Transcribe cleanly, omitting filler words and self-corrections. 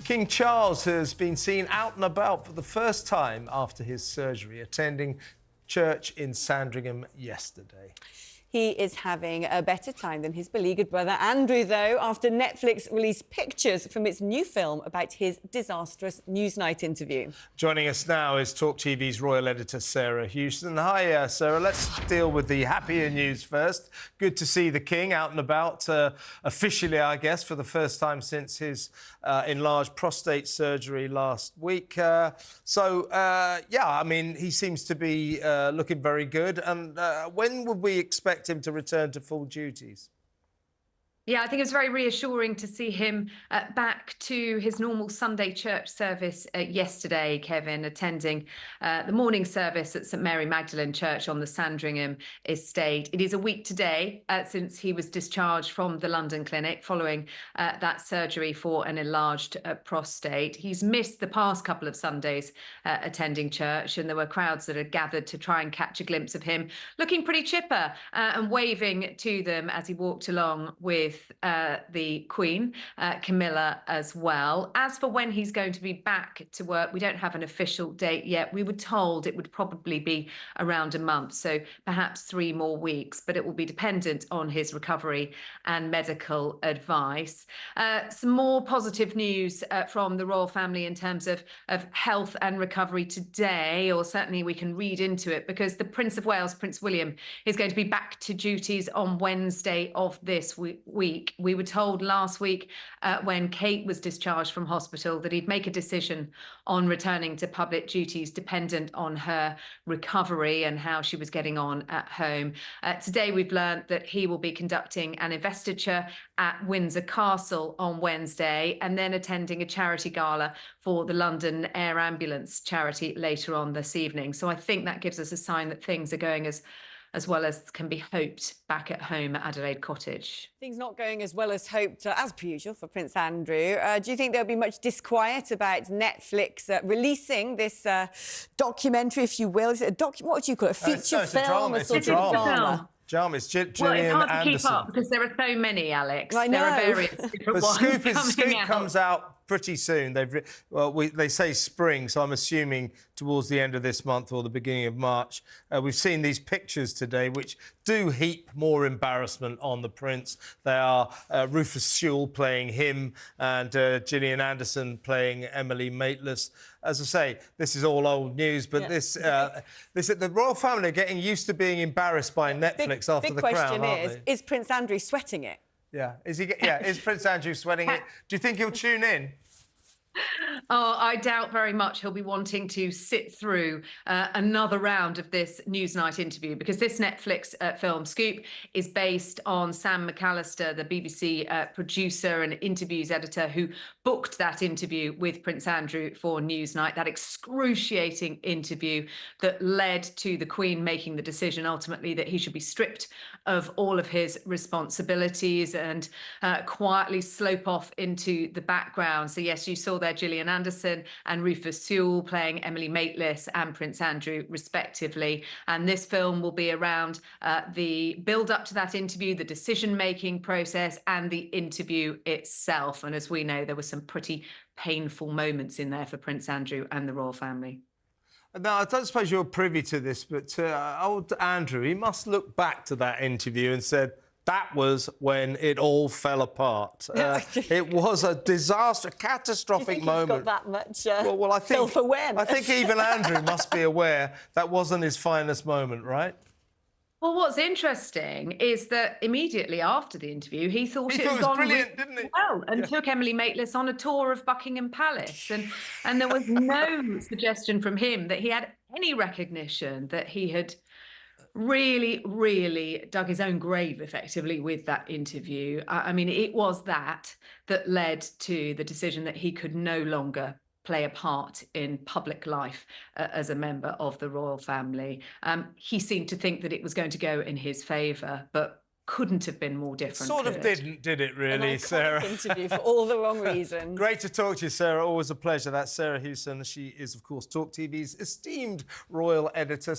King Charles has been seen out and about for the first time after his surgery, attending church in Sandringham yesterday. He is having a better time than his beleaguered brother Andrew, though, after Netflix released pictures from its new film about his disastrous Newsnight interview. Joining us now is talkTV's royal editor, Sarah Houston. Hi, Sarah. Let's deal with the happier news first. Good to see the King out and about, officially, I guess, for the first time since his enlarged prostate surgery last week. Yeah, I mean, he seems to be looking very good. And when would we expect him to return to full duties? Yeah, I think it was very reassuring to see him back to his normal Sunday church service yesterday, Kevin, attending the morning service at St Mary Magdalene Church on the Sandringham estate. It is a week today since he was discharged from the London clinic following that surgery for an enlarged prostate. He's missed the past couple of Sundays attending church, and there were crowds that had gathered to try and catch a glimpse of him looking pretty chipper and waving to them as he walked along with the Queen, Camilla, as well. As for when he's going to be back to work, we don't have an official date yet. We were told it would probably be around a month, so perhaps 3 more weeks, but it will be dependent on his recovery and medical advice. Some more positive news from the royal family in terms of health and recovery today, or certainly we can read into it, because the Prince of Wales, Prince William, is going to be back to duties on Wednesday of this week. We were told last week when Kate was discharged from hospital that he'd make a decision on returning to public duties dependent on her recovery and how she was getting on at home. Today we've learned that he will be conducting an investiture at Windsor Castle on Wednesday and then attending a charity gala for the London Air Ambulance charity later on this evening. So I think that gives us a sign that things are going as well as can be hoped back at home at Adelaide Cottage. Things not going as well as hoped, as per usual, for Prince Andrew. Do you think there'll be much disquiet about Netflix releasing this documentary, if you will? Is it a what would you call it? A feature film? It's a drama. It's Gillian it's hard Anderson. to keep up because there are so many, Alex. I know. There are various different ones Scoop comes out pretty soon. They say spring, so I'm assuming towards the end of this month or the beginning of March. We've seen these pictures today, which do heap more embarrassment on the Prince. They are Rufus Sewell playing him and Gillian Anderson playing Emily Maitlis. As I say, this is all old news, but the royal family are getting used to being embarrassed by Netflix after the Crown. Big question is Prince Andrew sweating it? Yeah, is Prince Andrew sweating it? Do you think he'll tune in? Oh, I doubt very much he'll be wanting to sit through another round of this Newsnight interview, because this Netflix film, Scoop, is based on Sam McAllister, the BBC producer and interviews editor who booked that interview with Prince Andrew for Newsnight, that excruciating interview that led to the Queen making the decision ultimately that he should be stripped of all of his responsibilities and quietly slope off into the background. So yes, you saw there Gillian Anderson and Rufus Sewell playing Emily Maitlis and Prince Andrew, respectively. And this film will be around the build-up to that interview, the decision-making process and the interview itself. And as we know, there were some pretty painful moments in there for Prince Andrew and the royal family. Now, I don't suppose you're privy to this, but old Andrew, he must look back to that interview and said, that was when it all fell apart. It was a disaster, catastrophic moment. He's got that much self-awareness. I think even Andrew must be aware that wasn't his finest moment, right? Well, what's interesting is that immediately after the interview, he thought it had gone brilliant, didn't he? Well, and took Emily Maitlis on a tour of Buckingham Palace. And there was no suggestion from him that he had any recognition that he had really dug his own grave, effectively, with that interview. I mean, it was that led to the decision that he could no longer play a part in public life as a member of the royal family. He seemed to think that it was going to go in his favour, but couldn't have been more different. Sort of didn't, did it, really, Sarah? Interview for all the wrong reasons. Great to talk to you, Sarah. Always a pleasure. That's Sarah Houston. She is, of course, talkTV's esteemed royal editor.